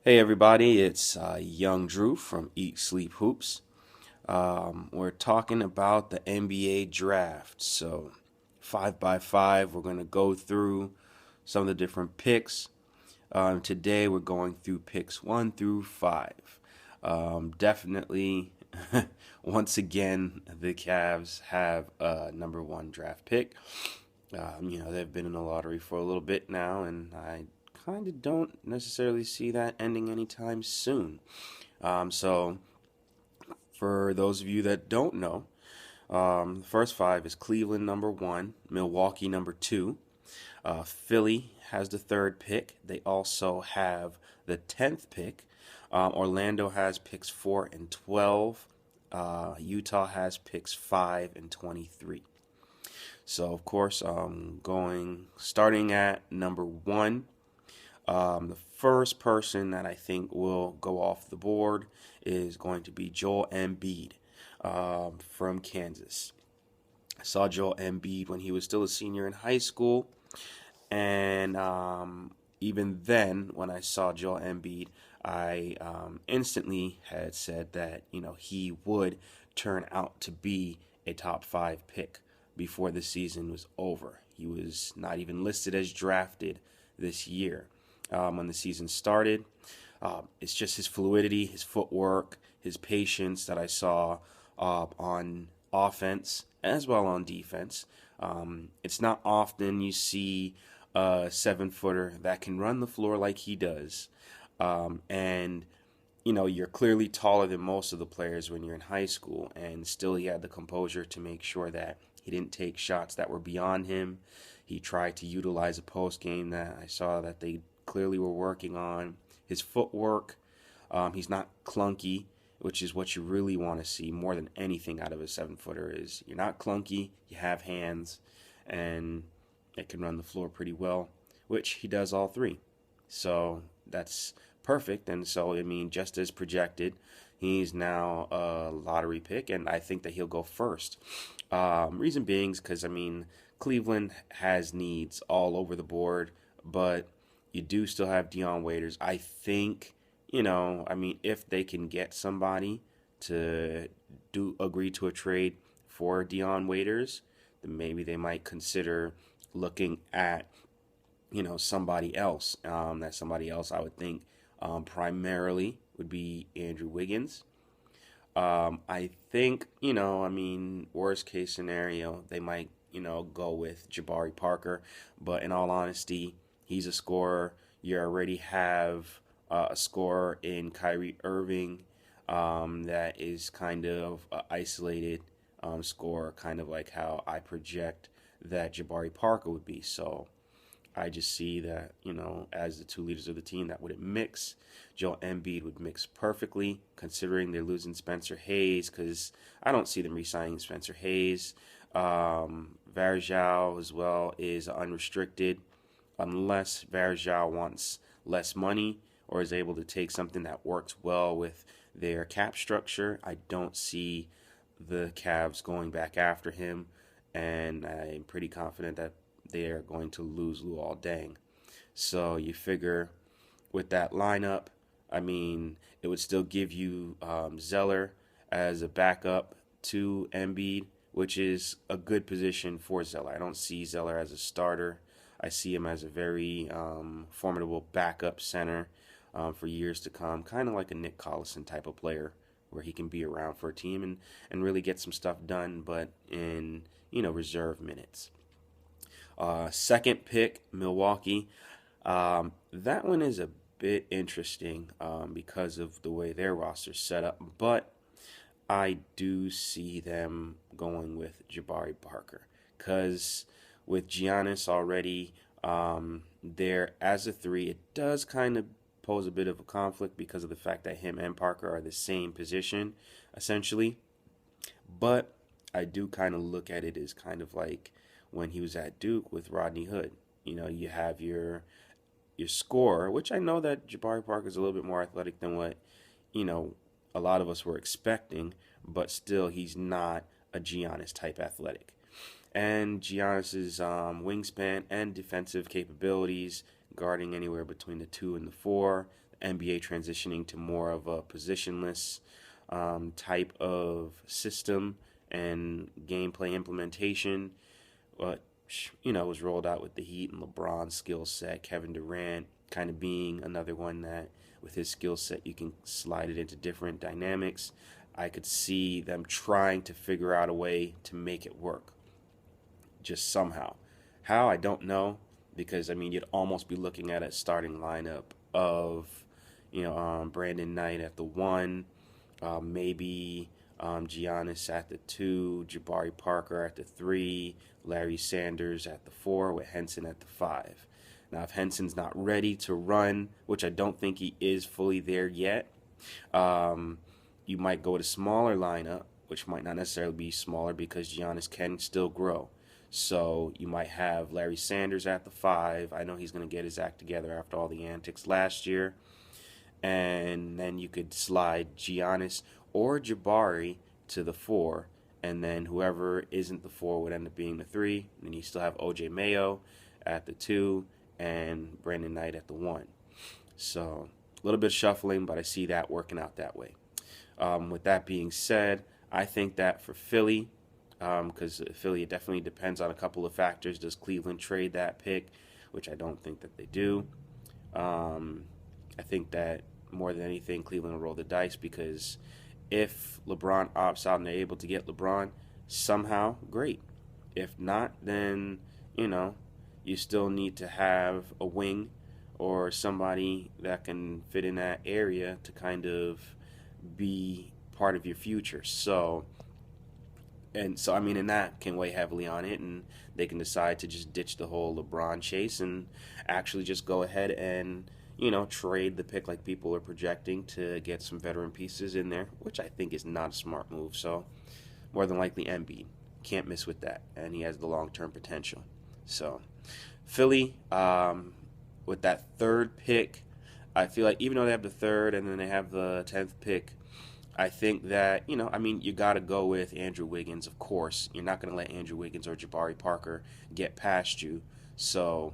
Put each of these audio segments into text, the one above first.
Hey everybody, it's Young DRU from EatSleep Hoops. We're talking about the NBA draft. So, 5 by 5, we're going to go through some of the different picks. Today, we're going through picks 1 through 5. Definitely, once again, the Cavs have a number one draft pick. They've been in the lottery for a little bit now, and I kind of don't necessarily see that ending anytime soon. So, for those of you that don't know, the first 5 is Cleveland number 1, Milwaukee number 2, Philly has the third pick. They also have the 10th pick. Orlando has picks 4 and 12. Utah has picks 5 and 23. So, of course, starting at number 1. The first person that I think will go off the board is going to be Joel Embiid from Kansas. I saw Joel Embiid when he was still a senior in high school, and even then, when I saw Joel Embiid, I instantly had said that he would turn out to be a top 5 pick before the season was over. He was not even listed as drafted this year when the season started. It's just his fluidity, his footwork, his patience that I saw on offense as well on defense. It's not often you see a 7-footer that can run the floor like he does. And you're clearly taller than most of the players when you're in high school, and still he had the composure to make sure that he didn't take shots that were beyond him. He tried to utilize a post game that I saw that they clearly were working on. His footwork, he's not clunky, which is what you really want to see more than anything out of a 7-footer is you're not clunky, you have hands, and it can run the floor pretty well, which he does all three. So that's perfect. And so, just as projected, he's now a lottery pick, and I think that he'll go first. Reason being is because, Cleveland has needs all over the board, but you do still have Dion Waiters. I think, if they can get somebody to agree to a trade for Dion Waiters, then maybe they might consider looking at somebody else. That somebody else I would think primarily would be Andrew Wiggins. I think, worst case scenario, they might, go with Jabari Parker. But in all honesty, he's a scorer. You already have a scorer in Kyrie Irving that is kind of an isolated scorer, kind of like how I project that Jabari Parker would be. So I just see that, as the two leaders of the team, that wouldn't mix. Joel Embiid would mix perfectly, considering they're losing Spencer Hayes, because I don't see them re-signing Spencer Hayes. Varejao as well is unrestricted, unless Varejao wants less money or is able to take something that works well with their cap structure. I don't see the Cavs going back after him, and I'm pretty confident that they are going to lose Luol Deng. So you figure with that lineup, it would still give you Zeller as a backup to Embiid, which is a good position for Zeller. I don't see Zeller as a starter. I see him as a very formidable backup center for years to come, kind of like a Nick Collison type of player, where he can be around for a team and really get some stuff done, but in reserve minutes. Second pick, Milwaukee. That one is a bit interesting because of the way their roster's set up, but I do see them going with Jabari Parker because with Giannis already there as a 3, it does kind of pose a bit of a conflict because of the fact that him and Parker are the same position, essentially. But I do kind of look at it as kind of like when he was at Duke with Rodney Hood. You have your scorer, which I know that Jabari Parker is a little bit more athletic than what, a lot of us were expecting, but still he's not a Giannis type athletic. And Giannis's wingspan and defensive capabilities, guarding anywhere between the 2 and the 4, NBA transitioning to more of a positionless type of system and gameplay implementation. But was rolled out with the Heat and LeBron's skill set. Kevin Durant kind of being another one that, with his skill set, you can slide it into different dynamics. I could see them trying to figure out a way to make it work, just somehow. How, I don't know, because you'd almost be looking at a starting lineup of, Brandon Knight at the 1, maybe Giannis at the 2, Jabari Parker at the 3, Larry Sanders at the 4, with Henson at the 5. Now, if Henson's not ready to run, which I don't think he is fully there yet, you might go to smaller lineup, which might not necessarily be smaller because Giannis can still grow. So you might have Larry Sanders at the 5. I know he's going to get his act together after all the antics last year. And then you could slide Giannis or Jabari to the 4. And then whoever isn't the 4 would end up being the 3. And then you still have OJ Mayo at the 2 and Brandon Knight at the 1. So a little bit of shuffling, but I see that working out that way. With that being said, I think that for Philly, because Philly, it definitely depends on a couple of factors. Does Cleveland trade that pick? Which I don't think that they do. I think that more than anything, Cleveland will roll the dice, because if LeBron opts out and they're able to get LeBron somehow, great. If not, then, you still need to have a wing or somebody that can fit in that area to kind of be part of your future. And that can weigh heavily on it, and they can decide to just ditch the whole LeBron chase and actually just go ahead and, trade the pick like people are projecting to get some veteran pieces in there, which I think is not a smart move. So more than likely Embiid. Can't miss with that, and he has the long-term potential. So Philly, with that third pick, I feel like even though they have the third and then they have the 10th pick, I think that, you got to go with Andrew Wiggins, of course. You're not going to let Andrew Wiggins or Jabari Parker get past you. So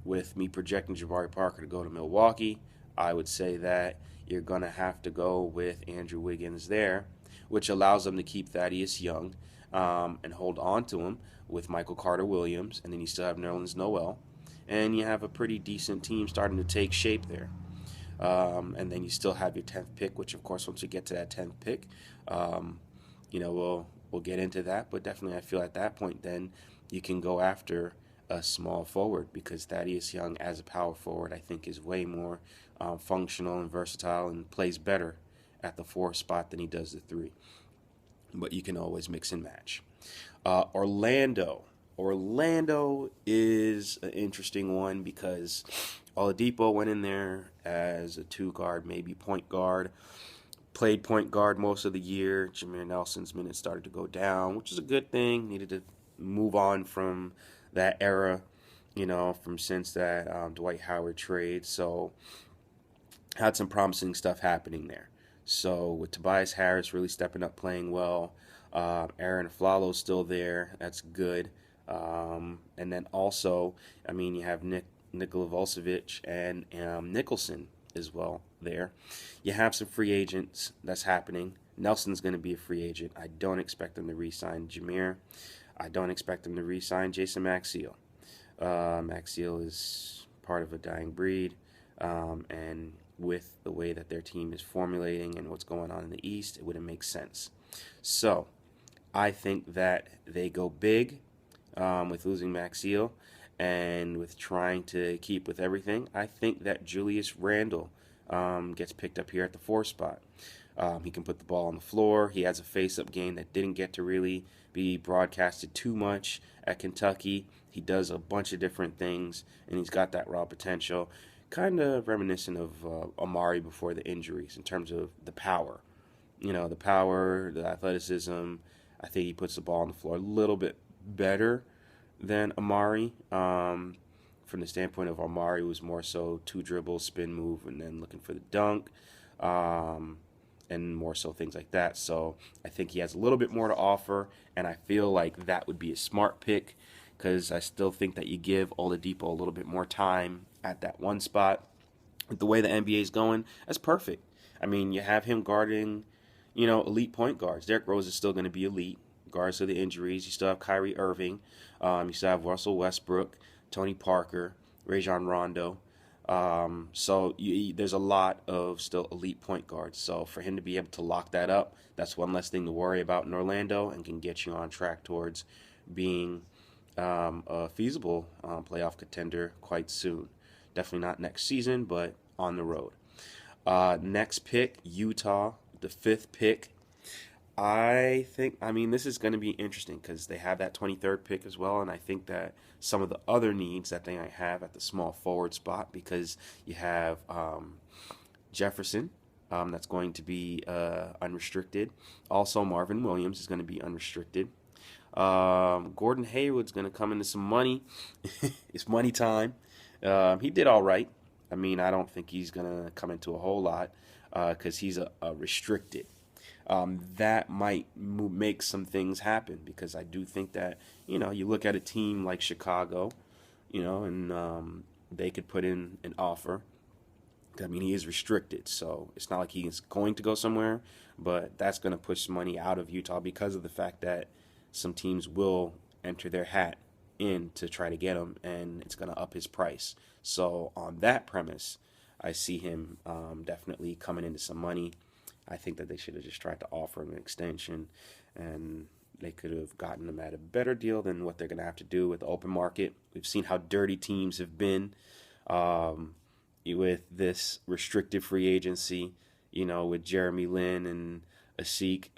with me projecting Jabari Parker to go to Milwaukee, I would say that you're going to have to go with Andrew Wiggins there, which allows them to keep Thaddeus Young and hold on to him with Michael Carter-Williams, and then you still have Nerlens Noel, and you have a pretty decent team starting to take shape there. And then you still have your 10th pick, which, of course, once you get to that 10th pick, we'll get into that. But definitely I feel at that point then you can go after a small forward, because Thaddeus Young as a power forward I think is way more functional and versatile and plays better at the 4 spot than he does the 3. But you can always mix and match. Orlando is an interesting one, because Oladipo went in there as a 2 guard, maybe point guard. Played point guard most of the year. Jameer Nelson's minutes started to go down, which is a good thing. Needed to move on from that era, from since that Dwight Howard trade. So had some promising stuff happening there. So with Tobias Harris really stepping up, playing well. Aaron Aflalo's still there. That's good. And then also, you have Nikola Vucevic and Nicholson as well there. You have some free agents that's happening. Nelson's going to be a free agent. I don't expect them to re-sign Jameer. I don't expect them to re-sign Jason Maxiell. Maxiell is part of a dying breed, and with the way that their team is formulating and what's going on in the East, it wouldn't make sense. So I think that they go big with losing Maxiell, and with trying to keep with everything. I think that Julius Randle gets picked up here at the 4 spot. He can put the ball on the floor. He has a face-up game that didn't get to really be broadcasted too much at Kentucky. He does a bunch of different things, and he's got that raw potential. Kind of reminiscent of Amari before the injuries in terms of the power. The power, the athleticism. I think he puts the ball on the floor a little bit better than Amari. From the standpoint of Amari, was more so 2 dribbles, spin move, and then looking for the dunk. And more so things like that. So I think he has a little bit more to offer, and I feel like that would be a smart pick, because I still think that you give Oladipo a little bit more time at that 1 spot. the way the NBA is going, that's perfect. I mean, you have him guarding, elite point guards. Derrick Rose is still going to be elite, regardless of the injuries. You still have Kyrie Irving. You still have Russell Westbrook, Tony Parker, Rajon Rondo. There's a lot of still elite point guards. So for him to be able to lock that up, that's one less thing to worry about in Orlando and can get you on track towards being a feasible playoff contender quite soon. Definitely not next season, but on the road. Next pick, Utah, the fifth pick. This is going to be interesting because they have that 23rd pick as well, and I think that some of the other needs that they might have at the small forward spot, because you have Jefferson, that's going to be unrestricted. Also, Marvin Williams is going to be unrestricted. Gordon Hayward's going to come into some money. It's money time. He did all right. I mean, I don't think he's going to come into a whole lot because he's a restricted. That might make some things happen because I do think that, you look at a team like Chicago, and they could put in an offer. I mean, he is restricted, so it's not like he's going to go somewhere, but that's going to push money out of Utah because of the fact that some teams will enter their hat in to try to get him, and it's going to up his price. So on that premise, I see him definitely coming into some money. I think that they should have just tried to offer him an extension, and they could have gotten him at a better deal than what they're going to have to do with the open market. We've seen how dirty teams have been with this restricted free agency, with Jeremy Lin and Asik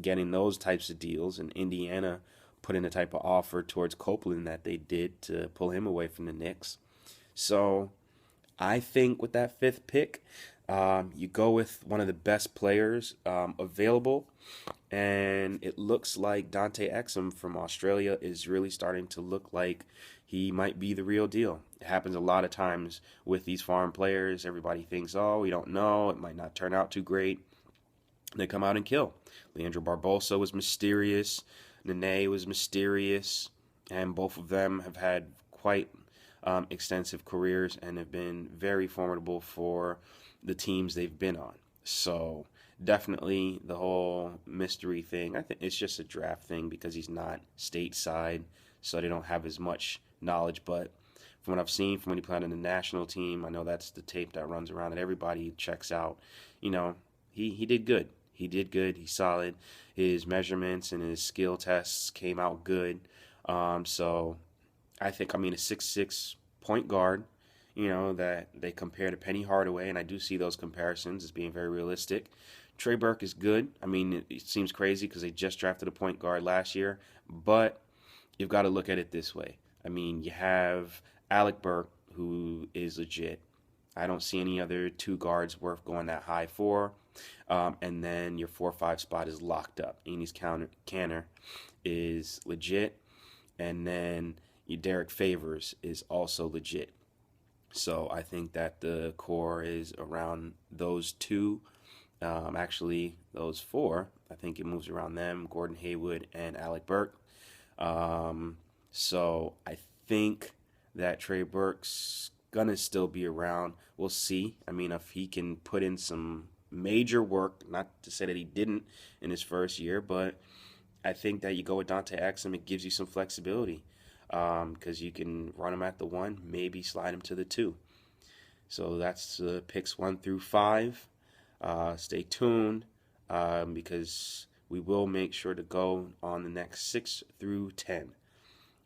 getting those types of deals, and Indiana putting the type of offer towards Copeland that they did to pull him away from the Knicks. So I think with that fifth pick, you go with one of the best players available, and it looks like Dante Exum from Australia is really starting to look like he might be the real deal. It happens a lot of times with these foreign players. Everybody thinks, oh, we don't know, it might not turn out too great. They come out and kill. Leandro Barbosa was mysterious. Nene was mysterious. And both of them have had quite extensive careers and have been very formidable for the teams they've been on. So definitely the whole mystery thing, I think it's just a draft thing because he's not stateside, so they don't have as much knowledge. But from what I've seen from when he played on the national team, I know that's the tape that runs around that everybody checks out. He did good. He did good. He's solid. His measurements and his skill tests came out good. So I think, a 6'6" point guard, that they compare to Penny Hardaway, and I do see those comparisons as being very realistic. Trey Burke is good. It seems crazy because they just drafted a point guard last year, but you've got to look at it this way. You have Alec Burke, who is legit. I don't see any other two guards worth going that high for. And then your 4-5 spot is locked up. Enes Kanter is legit. And then your Derek Favors is also legit. So I think that the core is around those two. Actually, those four. I think it moves around them, Gordon Hayward and Alec Burke. So I think that Trey Burke's gonna still be around. We'll see. If he can put in some major work, not to say that he didn't in his first year, but I think that you go with Dante Exum, it gives you some flexibility because you can run him at the 1, maybe slide him to the 2. So that's picks 1 through 5. Stay tuned because we will make sure to go on the next 6 through 10.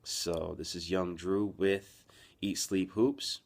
So this is Young DRU with Eat Sleep Hoops.